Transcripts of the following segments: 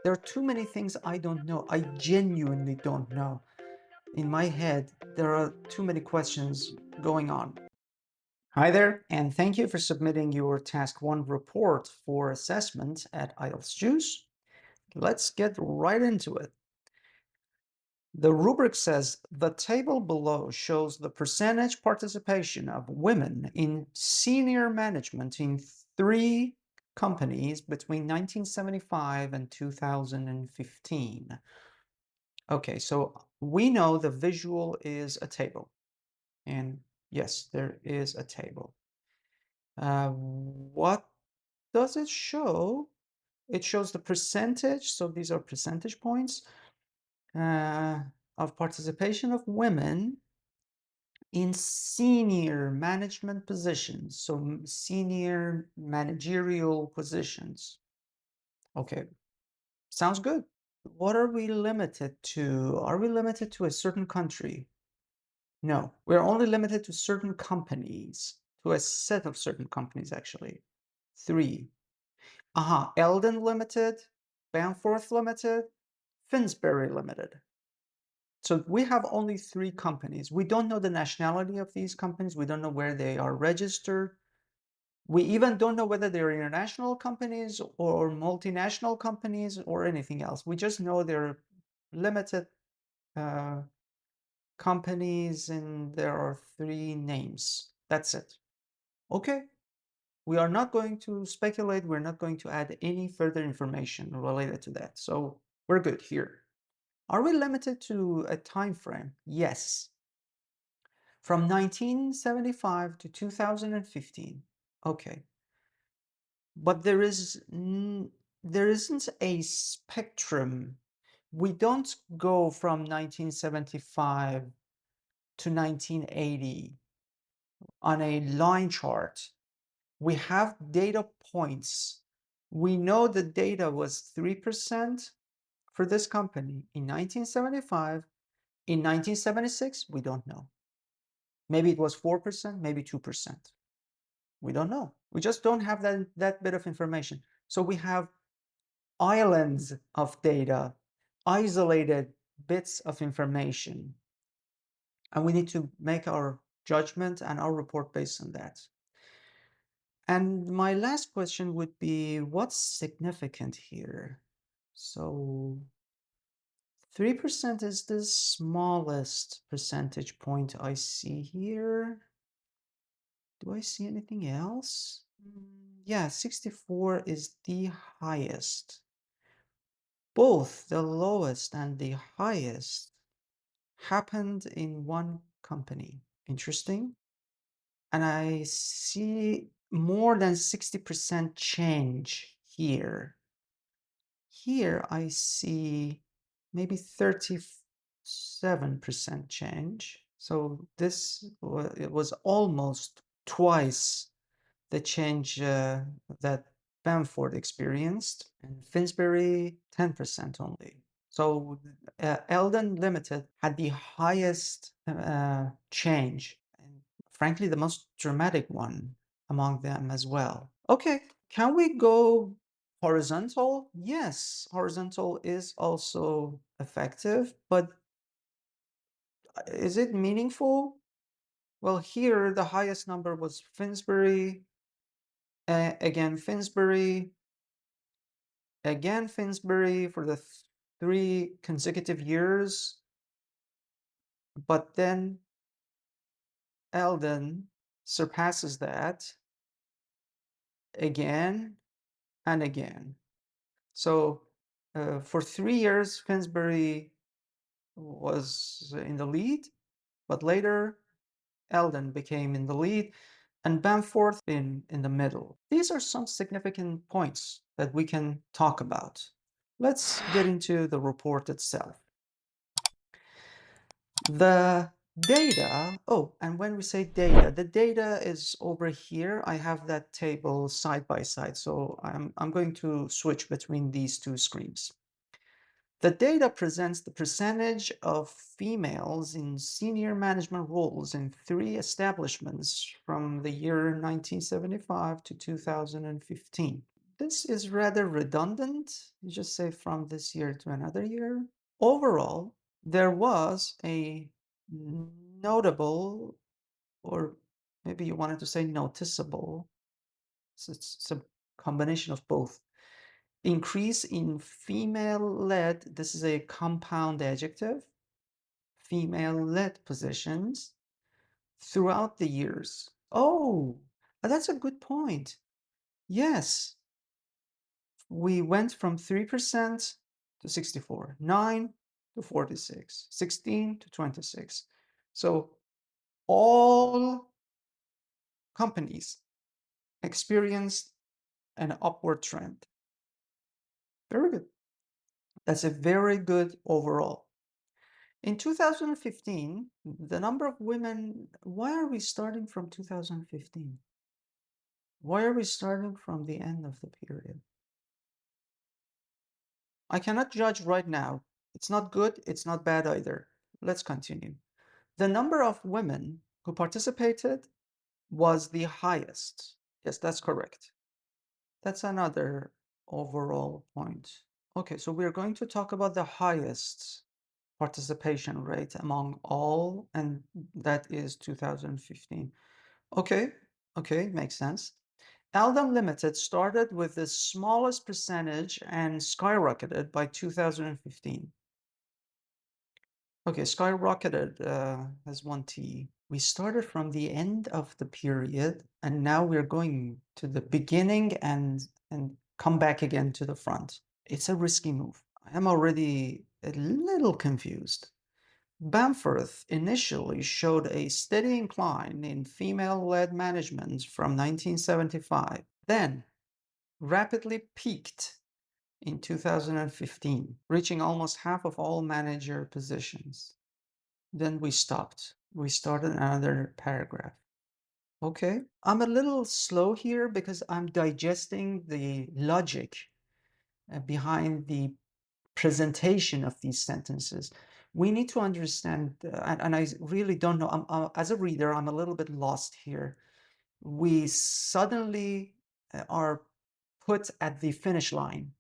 There are too many things I don't know. I genuinely don't know. In my head, there are too many questions going on. Hi there, and thank you for submitting your Task 1 report for assessment at IELTS Juice. Let's get right into it. The rubric says, the table below shows the percentage participation of women in senior management in 3 companies between 1975 and 2015. Okay, so we know the visual is a table. And yes, there is a table. What does it show? It shows the percentage, so these are percentage points of participation of women in senior management positions, so senior managerial positions. Okay, sounds good. What are we limited to? Are we limited to a certain country? No, we're only limited to certain companies, to a set of certain companies, actually. 3. Eldon Limited, Banforth Limited, Finsbury Limited. So we have only 3 companies. We don't know the nationality of these companies. We don't know where they are registered. We even don't know whether they're international companies or multinational companies or anything else. We just know they're limited companies and there are 3 names. That's it. Okay. We are not going to speculate. We're not going to add any further information related to that. So we're good here. Are we limited to a time frame? Yes. From 1975 to 2015. Okay. But there isn't a spectrum. We don't go from 1975 to 1980 on a line chart. We have data points. We know the data was 3% for this company in 1975. In 1976, we don't know. Maybe it was 4%, maybe 2%. We don't know. We just don't have that bit of information. So we have islands of data, isolated bits of information, and we need to make our judgment and our report based on that. And my last question would be, what's significant here? So 3% is the smallest percentage point I see here. Do I see anything else? Yeah, 64 is the highest. Both the lowest and the highest happened in one company. Interesting. And I see more than 60% change here. Here I see maybe 37% change. So this it was almost twice the change that Bamford experienced, and Finsbury 10% only. So Eldon Limited had the highest change, and frankly the most dramatic one among them as well. Okay, can we go horizontal? Yes, horizontal is also effective, but is it meaningful? Well, here the highest number was Finsbury, again Finsbury, again Finsbury for the 3 consecutive years, but then Eldon surpasses that again and again. So for 3 years, Finsbury was in the lead, but later Eldon became in the lead and Bamforth in the middle. These are some significant points that we can talk about. Let's get into the report itself. The data, oh, and when we say data, the data is over here. I have that table side by side, so I'm going to switch between these 2 screens. The data presents the percentage of females in senior management roles in 3 establishments from the year 1975 to 2015. this is rather redundant. You just say from this year to another year. Overall, there was a notable, or maybe you wanted to say noticeable, so it's a combination of both, increase in female-led, this is a compound adjective, female-led positions throughout the years. Oh, that's a good point. Yes, we went from 3% to 64, 9 to 46, 16 to 26. So all companies experienced an upward trend. Very good. That's a very good overall. In 2015, the number of women, why are we starting from 2015? Why are we starting from the end of the period? I cannot judge right now. It's not good, it's not bad either. Let's continue. The number of women who participated was the highest. Yes, that's correct. That's another overall point. Okay, so we're going to talk about the highest participation rate among all, and that is 2015. Okay, makes sense. Eldon Limited started with the smallest percentage and skyrocketed by 2015. Okay, skyrocketed has one T. We started from the end of the period, and now we're going to the beginning and come back again to the front. It's a risky move. I am already a little confused. Bamforth initially showed a steady incline in female-led management from 1975, then rapidly peaked in 2015, reaching almost half of all manager positions. Then we stopped. We started another paragraph. Okay, I'm a little slow here because I'm digesting the logic behind the presentation of these sentences. We need to understand, and I really don't know, as a reader, I'm a little bit lost here. We suddenly are put at the finish line,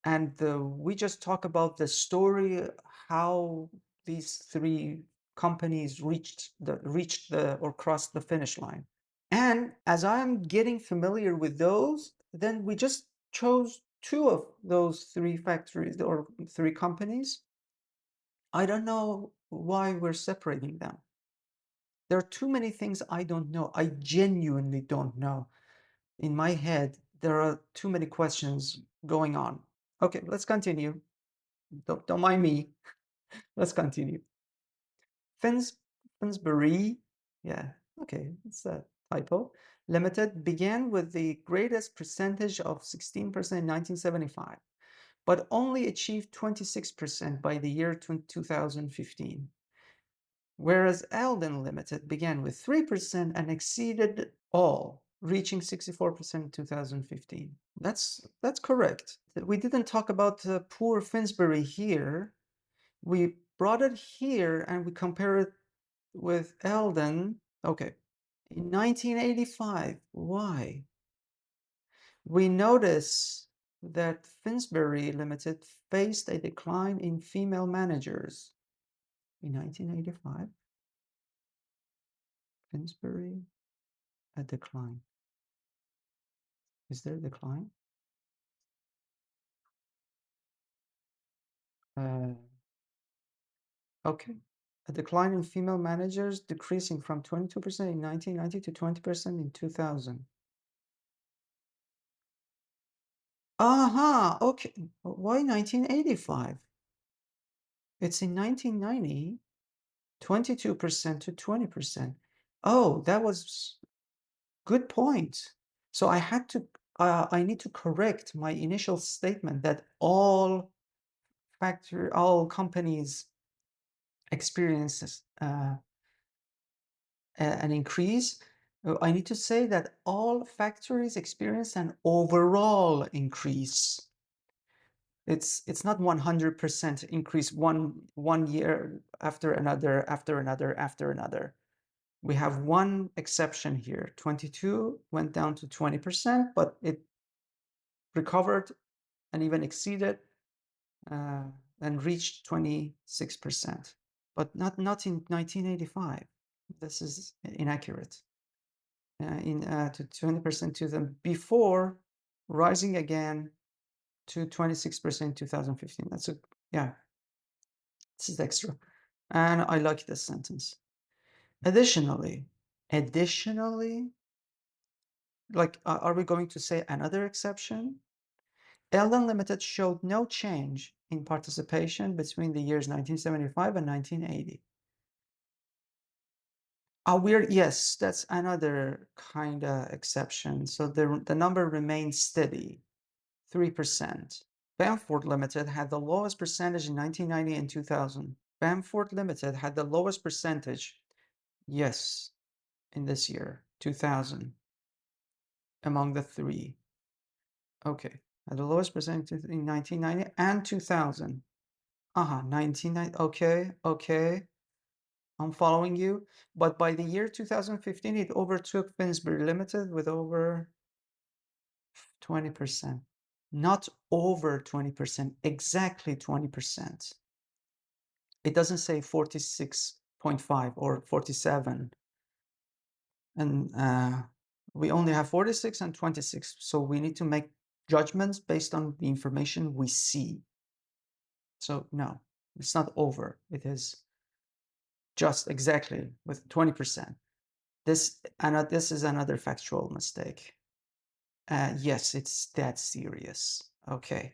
and we just talk about the story, how these three companies reached the or crossed the finish line. And as I'm getting familiar with those, then we just chose two of those three factories or three companies. I don't know why we're separating them. There are too many things I don't know. I genuinely don't know. In my head, there are too many questions going on. Okay, let's continue. Don't mind me. Let's continue. Finsbury, yeah, okay, it's a typo. Limited began with the greatest percentage of 16% in 1975, but only achieved 26% by the year 2015. Whereas Alden Limited began with 3% and exceeded all, reaching 64% in 2015. That's correct. We didn't talk about poor Finsbury here. We brought it here and we compare it with Eldon. Okay, in 1985. Why? We notice that Finsbury Limited faced a decline in female managers in 1985. Finsbury, a decline. Is there a decline? Okay. A decline in female managers, decreasing from 22% in 1990 to 20% in 2000. Aha, okay. Why 1985? It's in 1990, 22% to 20%. Oh, that was good point. So I had to, I need to correct my initial statement that all companies experiences an increase. I need to say that all factories experience an overall increase. It's not 100% increase one year after another. We have one exception here. 22 went down to 20%, but it recovered and even exceeded uh, and reached 26%, but not in 1985. This is inaccurate. In to 20% to them before rising again to 26% in 2015. That's a yeah. This is extra, and I like this sentence. Additionally, like, are we going to say another exception? Eldon Limited showed no change in participation between the years 1975 and 1980. Yes, that's another kind of exception. So the number remains steady, 3%. Bamford Limited had the lowest percentage in 1990 and 2000. Bamford Limited had the lowest percentage, yes, in this year, 2000, among the three. Okay, had the lowest percentage in 1990 and 2000. 1990, okay, I'm following you. But by the year 2015, it overtook Finsbury Limited with over 20%. Not over 20%, exactly 20%. It doesn't say 46.5 or 47. And we only have 46 and 26. So we need to make judgments based on the information we see. So no, it's not over. It is just exactly with 20%. This is another factual mistake. Yes, it's that serious. Okay.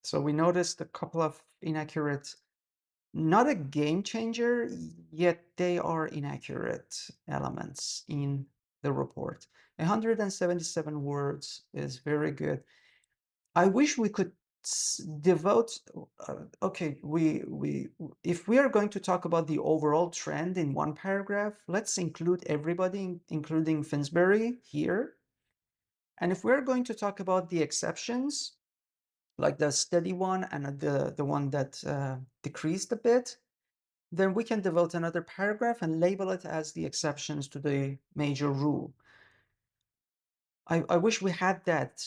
So we noticed a couple of inaccurate, not a game changer, yet they are inaccurate elements in the report. 177 words is very good. I wish we could devote, okay, if we are going to talk about the overall trend in one paragraph, let's include everybody, including Finsbury here. And if we're going to talk about the exceptions, like the steady one and the one that decreased a bit, then we can devote another paragraph and label it as the exceptions to the major rule. I wish we had that.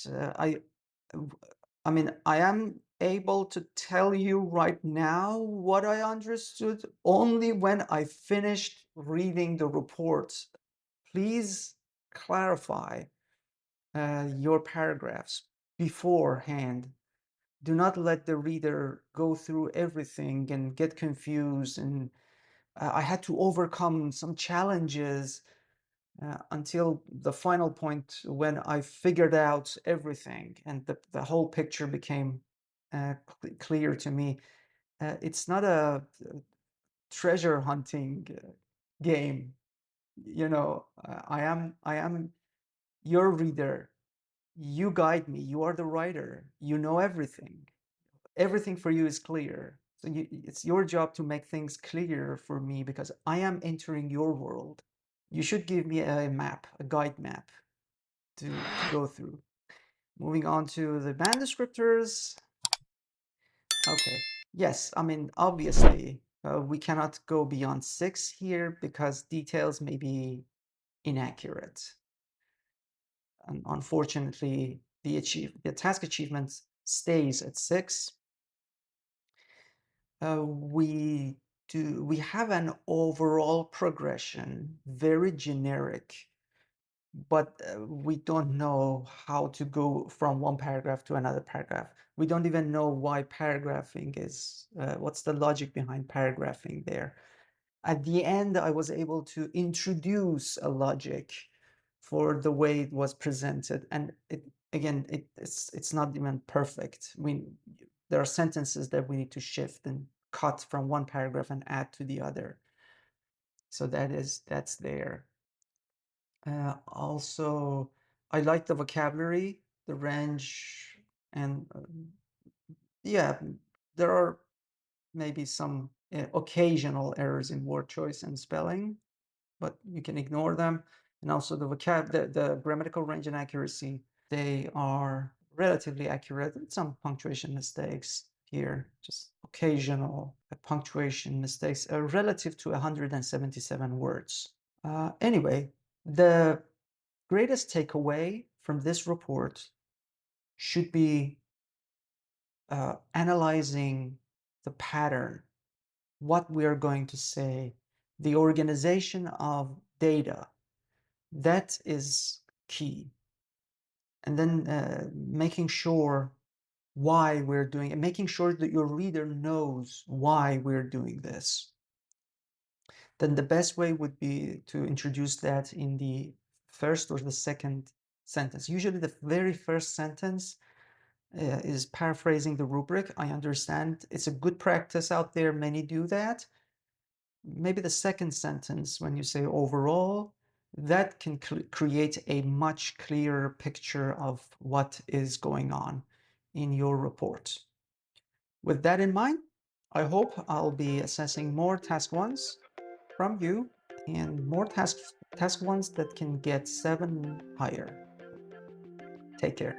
I mean, I am able to tell you right now what I understood only when I finished reading the report. Please clarify your paragraphs beforehand. Do not let the reader go through everything and get confused. And I had to overcome some challenges until the final point when I figured out everything and the whole picture became clear to me. It's not a treasure hunting game. You know, I am your reader. You guide me. You are the writer. You know everything. Everything for you is clear. So it's your job to make things clear for me because I am entering your world. You should give me a map, a guide map to go through. Moving on to the band descriptors. Okay. Yes, I mean, obviously, we cannot go beyond 6 here because details may be inaccurate. And unfortunately, the task achievement stays at 6. We have an overall progression, very generic, but we don't know how to go from one paragraph to another paragraph. We don't even know why paragraphing is, what's the logic behind paragraphing there. At the end, I was able to introduce a logic for the way it was presented. And it's not even perfect. There are sentences that we need to shift and cut from one paragraph and add to the other. So that's there. Also, I like the vocabulary, the range, and yeah, there are maybe some occasional errors in word choice and spelling, but you can ignore them. And also the grammatical range and accuracy, they are relatively accurate. Some punctuation mistakes here, just occasional punctuation mistakes relative to 177 words. Anyway, the greatest takeaway from this report should be analyzing the pattern, what we are going to say, the organization of data. That is key. And then making sure why we're doing it, making sure that your reader knows why we're doing this. Then the best way would be to introduce that in the first or the second sentence. Usually the very first sentence is paraphrasing the rubric. I understand it's a good practice out there. Many do that. Maybe the second sentence, when you say overall, that can create a much clearer picture of what is going on in your report. With that in mind, I hope I'll be assessing more task ones from you and more task ones that can get 7 higher. Take care.